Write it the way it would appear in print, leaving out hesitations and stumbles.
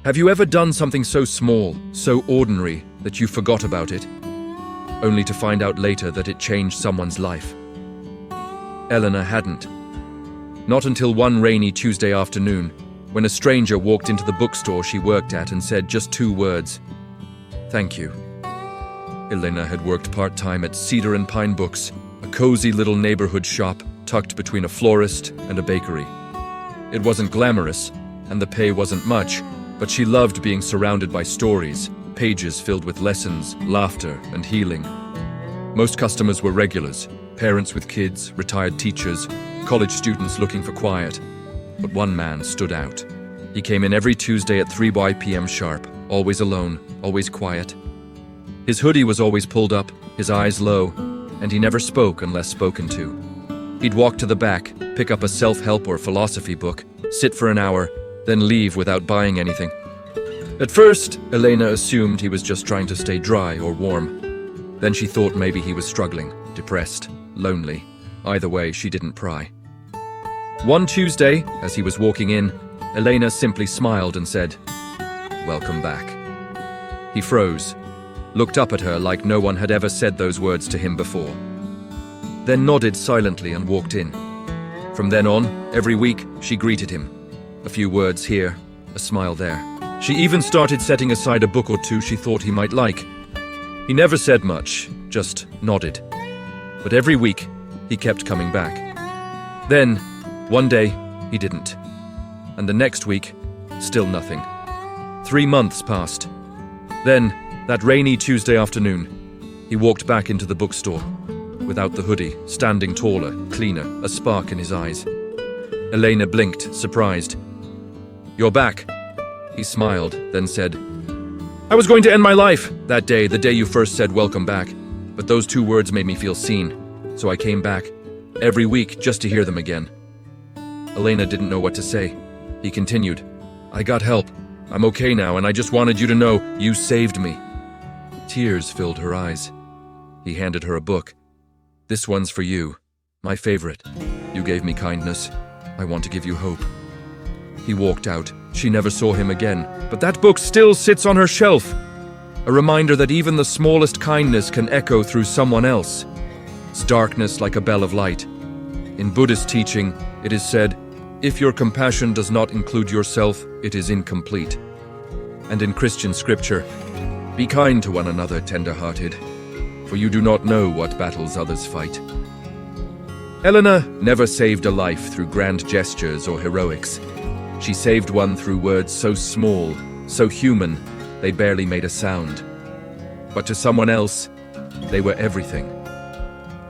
Have you ever done something so small, so ordinary, that you forgot about it, only to find out later that it changed someone's life? Eleanor hadn't. Not until one rainy Tuesday afternoon, when a stranger walked into the bookstore she worked at and said just 2 words, "Thank you." Elena had worked part-time at Cedar and Pine Books, a cozy little neighborhood shop tucked between a florist and a bakery. It wasn't glamorous, and the pay wasn't much, but she loved being surrounded by stories, pages filled with lessons, laughter, and healing. Most customers were regulars, parents with kids, retired teachers, college students looking for quiet. But one man stood out. He came in every Tuesday at 3 p.m. sharp, always alone, always quiet. His hoodie was always pulled up, his eyes low, and he never spoke unless spoken to. He'd walk to the back, pick up a self-help or philosophy book, sit for an hour, then leave without buying anything. At first, Elena assumed he was just trying to stay dry or warm. Then she thought maybe he was struggling, depressed, lonely. Either way, she didn't pry. One Tuesday, as he was walking in, Elena simply smiled and said, "Welcome back." He froze, looked up at her like no one had ever said those words to him before. Then nodded silently and walked in. From then on, every week, she greeted him. A few words here, a smile there. She even started setting aside a book or 2 she thought he might like. He never said much, just nodded. But every week, he kept coming back. Then, one day, he didn't. And the next week, still nothing. 3 months passed. Then, that rainy Tuesday afternoon, he walked back into the bookstore. Without the hoodie, standing taller, cleaner, a spark in his eyes. Elena blinked, surprised. "You're back." He smiled, then said, "I was going to end my life that day, the day you first said welcome back. But those 2 words made me feel seen, so I came back, every week just to hear them again." Elena didn't know what to say. He continued, "I got help. I'm okay now, and I just wanted you to know you saved me." Tears filled her eyes. He handed her a book. "This one's for you, my favorite. You gave me kindness. I want to give you hope." He walked out. She never saw him again, but that book still sits on her shelf. A reminder that even the smallest kindness can echo through someone else. It's darkness like a bell of light. In Buddhist teaching, it is said, "If your compassion does not include yourself, it is incomplete." And in Christian scripture, "Be kind to one another, tender-hearted, for you do not know what battles others fight." Eleanor never saved a life through grand gestures or heroics. She saved one through words so small, so human, they barely made a sound. But to someone else, they were everything.